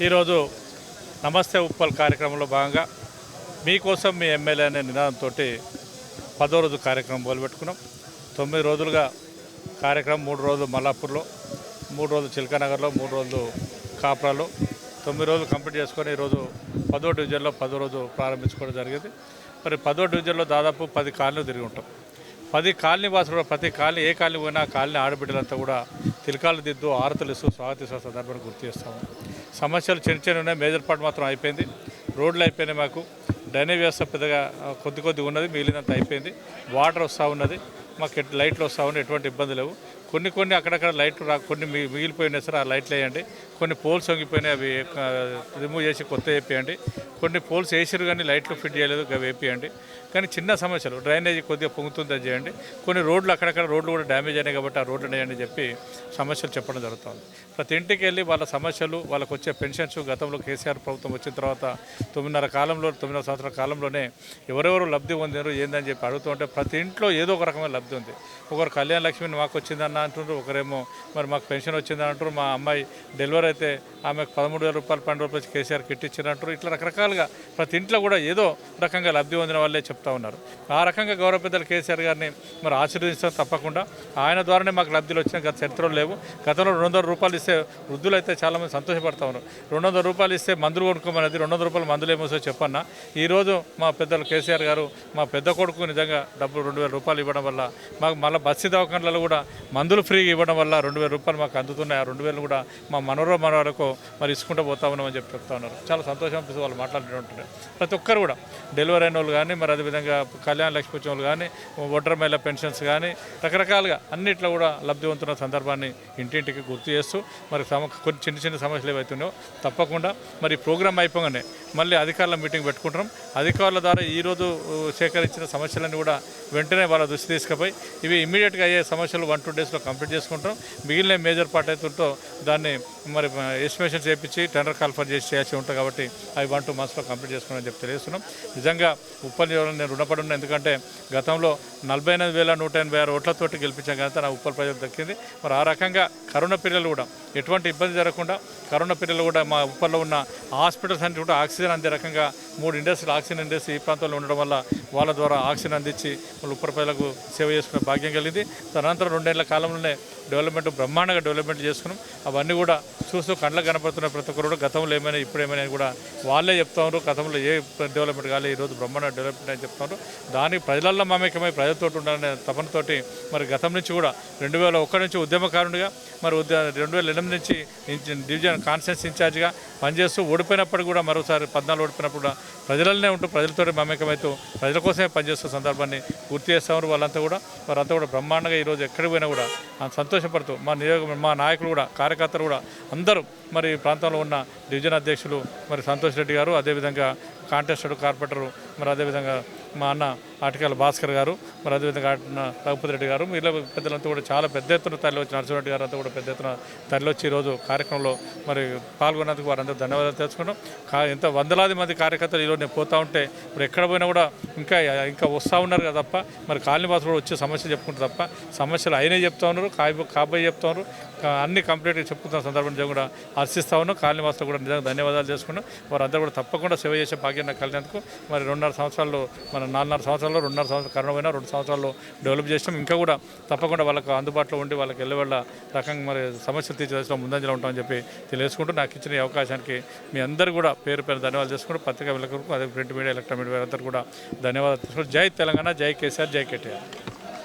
ఈరోజు నమస్తే ఉప్పల్ కార్యక్రమంలో భాగంగా మీకోసం మీ ఎమ్మెల్యే అనే నినాదంతో 10వ రోజు కార్యక్రమం మొదలుపెట్టుకున్నాం. 9 రోజులుగా కార్యక్రమం 3 రోజులు మల్లాపూర్లో, 3 రోజులు చిల్కానగర్లో, 3 రోజులు కాప్రాలో, 9 రోజులు కంప్లీట్ చేసుకొని ఈరోజు 10వ డివిజన్లో 10వ రోజు ప్రారంభించుకోవడం జరిగింది. మరి 10వ డివిజన్లో దాదాపు 10 కాలనీలు తిరిగి ఉంటాం. 10 కాలనీ వాసులు ప్రతి కాలనీ ఏ కాలనీ పోయినా కాలనీ ఆడబిడ్డలంతా కూడా తిలకాలు దిద్దు ఆరతులు ఇస్తూ స్వాగతిస్తున్న సందర్భాన్ని గుర్తు చేస్తాము. సమస్యలు చిన్న ఉన్నాయి, మేజర్ పార్ట్ మాత్రం అయిపోయింది. రోడ్లు అయిపోయినాయి, మాకు డ్రైనేజ్ వ్యవస్థ పెద్దగా కొద్ది ఉన్నది, మిగిలినంత అయిపోయింది. వాటర్ వస్తూ ఉన్నది, మాకు లైట్లు వస్తూ ఉన్నాయి, ఎటువంటి ఇబ్బంది లేవు. కొన్ని అక్కడక్కడ లైట్లు కొన్ని మిగిలిపోయినాయి సార్, ఆ లైట్లు వేయండి. కొన్ని పోల్స్ వంగిపోయినాయి, అవి రిమూవ్ చేసి కొత్త వేపియండి. కొన్ని పోల్స్ వేసారు కానీ లైట్లు ఫిట్ చేయలేదు, అవి వేపియండి. కానీ చిన్న సమస్యలు, డ్రైనేజ్ కొద్దిగా పొంగుతుంది, అది చేయండి. కొన్ని రోడ్లు అక్కడక్కడ రోడ్లు కూడా డ్యామేజ్ అయినాయి కాబట్టి ఆ రోడ్లు వేయండి చెప్పి సమస్యలు చెప్పడం జరుగుతుంది. ప్రతి ఇంటికి వెళ్ళి వాళ్ళ సమస్యలు, వాళ్ళకు వచ్చే పెన్షన్స్, గతంలో కేసీఆర్ ప్రభుత్వం వచ్చిన తర్వాత 9 సంవత్సరాల కాలంలోనే ఎవరెవరు లబ్ధి పొందారు ఏందని చెప్పి అడుగుతుంటే ప్రతి ఇంట్లో ఏదో ఒక రకమైన లబ్ధి ఉంది. ఒకరు కళ్యాణ లక్ష్మి మాకు వచ్చిందన్న అంటుండ్రు, ఒకరేమో మరి మాకు పెన్షన్ వచ్చిందని అంటారు. మా అమ్మాయి డెలివరీ అయితే ఆమెకు 13,000 రూపాయలు 12 రూపాయలు కేసీఆర్ కిట్ ఇచ్చినట్టు. ఇట్లా రకరకాలుగా ప్రతి ఇంట్లో కూడా ఏదో రకంగా లబ్ధి పొందిన వాళ్ళే చెప్తా ఉన్నారు. ఆ రకంగా గౌరవ పెద్దలు కేసీఆర్ గారిని మరి ఆశీర్వదించడం తప్పకుండా. ఆయన ద్వారానే మాకు లబ్ధిలు వచ్చిన గత చరిత్రలు లేవు. గతంలో 200 రూపాయలు ఇస్తే వృద్ధులు అయితే చాలామంది సంతోషపడతా ఉన్నారు. 200 రూపాయలు ఇస్తే మందులు కొనుక్కోమనేది, 200 రూపాయలు మందులు ఏమో చెప్పన్నా. ఈరోజు మా పెద్దలు కేసీఆర్ గారు మా పెద్ద కొడుకు నిజంగా డబ్బులు 2,000 రూపాయలు ఇవ్వడం వల్ల మాకు మళ్ళీ బస్సు దవాఖానలలో కూడా మందులు ఫ్రీగా ఇవ్వడం వల్ల 2,000 రూపాయలు మాకు అందుతున్నాయి. ఆ 2,000 కూడా మా మనవరకు మరి ఇసుకుంటూ పోతా ఉన్నామని చెప్పి చెప్తా ఉన్నారు. చాలా సంతోషం అనిపిస్తుంది వాళ్ళు మాట్లాడుతుంటారు. ప్రతి ఒక్కరు కూడా డెలివరీ అయిన వాళ్ళు కానీ, మరి అదేవిధంగా కళ్యాణ లక్ష్మి వచ్చిన వాళ్ళు కానీ, ఒంటరి మహిళ పెన్షన్స్ కానీ, రకరకాలుగా అన్నిట్లో కూడా లబ్ధి పొందుతున్న సందర్భాన్ని ఇంటింటికి గుర్తు చేస్తూ మరి కొన్ని చిన్న సమస్యలు ఏవైతున్నాయో తప్పకుండా మరి ప్రోగ్రామ్ అయిపోగానే మళ్ళీ అధికారుల మీటింగ్ పెట్టుకుంటాం. అధికారుల ద్వారా ఈరోజు సేకరించిన సమస్యలన్నీ కూడా వెంటనే వాళ్ళ దృష్టి తీసుకుపోయి ఇవి ఇమ్మీడియట్గా అయ్యే సమస్యలు 1-2 డేస్లో కంప్లీట్ చేసుకుంటాం. మిగిలిన మేజర్ పార్ట్ అయితే దాన్ని మరి ఎస్టిమేషన్ చేయించి టెండర్ కాల్ఫర్ చేసి చేయాల్సి ఉంటుంది కాబట్టి అవి 1-2 మంత్స్లో కంప్లీట్ చేసుకుని చెప్పి తెలియజేస్తున్నాం. నిజంగా ఉప్పల్ నేను రుణపడి ఉన్నాను. ఎందుకంటే గతంలో 48,186 ఓట్లతోటి గెలిపించాం కదా, నా ఉప్పల్ ప్రజలు దక్కింది. మరి ఆ రకంగా కరోనా పిల్లలు కూడా ఎటువంటి ఇబ్బంది జరగకుండా, కరోనా పిల్లలు కూడా మా ఉప్పల్లో ఉన్న హాస్పిటల్స్ అన్ని కూడా ఆక్సిజన్ అందే రకంగా 3 ఇండస్ట్రీలు ఆక్సిజన్ ఇండస్ట్రీ ఈ ప్రాంతంలో ఉండడం వల్ల వాళ్ళ ద్వారా ఆక్సిజన్ అందించి వాళ్ళ ఉప్పల్ ప్రజలకు సేవ చేసుకునే భాగ్యం కలిగింది. తదనంతరం 2 ఏళ్ల కాలంలోనే బ్రహ్మాండంగా డెవలప్మెంట్ చేసుకున్నాం. అవన్నీ కూడా చూస్తూ కళ్ళకు కనపడుతున్న ప్రతి ఒక్కరు కూడా గతంలో ఏమైనా ఇప్పుడు ఏమైనా కూడా వాళ్ళే చెప్తా ఉన్నారు. గతంలో ఏ డెవలప్మెంట్ కాలేదు, ఈరోజు బ్రహ్మాండ డెవలప్మెంట్ అని చెప్తున్నారు. దానికి ప్రజలల్లో మమేకమై ప్రజలతో ఉండాలనే తపనతోటి మరి గతం నుంచి కూడా 2001 నుంచి ఉద్యమకారునిగా, మరి 2008 నుంచి డివిజన్ కాన్స్టిట్యూన్సీ ఇన్ఛార్జిగా పనిచేస్తూ ఓడిపోయినప్పుడు కూడా మరోసారి 14 ఓడిపోయినప్పుడు కూడా ప్రజలనే ఉంటూ ప్రజలతో మమేకమవుతూ ప్రజల కోసమే పనిచేస్తున్న సందర్భాన్ని గుర్తు చేస్తామని వారంతా కూడా బ్రహ్మాండంగా ఈరోజు ఎక్కడికి పోయినా కూడా సంతోషపడుతూ మా నాయకులు కూడా, కార్యకర్తలు కూడా అందరూ మరి ప్రాంతంలో ఉన్న డివిజన్ అధ్యక్షులు మరి సంతోష్ రెడ్డి గారు, అదేవిధంగా కాంటెస్టెడ్ కార్పొరేటరు, మరి అదేవిధంగా మా అన్న ఆటికల భాస్కర్ గారు, మరి అదేవిధంగా రఘుపతి రెడ్డి గారు, ఇలా పెద్దలంతా కూడా చాలా పెద్ద ఎత్తున తరలి వచ్చి నరసింహరెడ్డి గారు అంతా కూడా పెద్ద ఎత్తున తరలి వచ్చి ఈరోజు కార్యక్రమంలో మరి పాల్గొన్నందుకు వారందరూ ధన్యవాదాలు తెలుసుకున్నాం. ఎంత వందలాది మంది కార్యకర్తలు ఈరోజు నేను పోతూ ఉంటే ఇప్పుడు ఎక్కడ పోయినా కూడా ఇంకా వస్తూ ఉన్నారు కదా తప్ప మరి కాలనీవాసులు వచ్చే సమస్యలు చెప్పుకుంటారు తప్ప సమస్యలు అయినా చెప్తా ఉన్నారు, కాబోయే చెప్తా ఉన్నారు. అన్ని కంప్లీట్గా చెప్పుకుంటున్న సందర్భంగా కూడా హర్షిస్తూ ఉన్నాం. కాలనీవాసులు కూడా నిజంగా ధన్యవాదాలు చేసుకున్నాం. వారందరూ కూడా తప్పకుండా సేవ చేసే భాగ్యం నాకు కలిగినందుకు. మరి 2.5 సంవత్సరాల్లో, మన 4.5 సంవత్సరాల్లో 2.5 సంవత్సరాలు కరోనా పోయినా 2 సంవత్సరాల్లో డెవలప్ చేసినాం. ఇంకా కూడా తప్పకుండా వాళ్ళకు అందుబాటులో ఉండి వాళ్ళకి వెళ్ళేవాళ్ళ రకంగా మరి సమస్యలు తీర్చేసిన ముందంజలో ఉంటామని చెప్పి తెలియజేసుకుంటూ నాకు ఇచ్చిన ఈ అవకాశానికి మీ అందరూ కూడా పేరు ధన్యవాదాలు చేసుకుంటూ పత్రికా విలేకరులకు, అదే ప్రింట్ మీడియా, ఎలక్ట్రానిక్ మీడియా అందరూ కూడా ధన్యవాదాలు చేసుకుంటూ జై తెలంగాణ, జై కేసీఆర్, జై కేటీఆర్.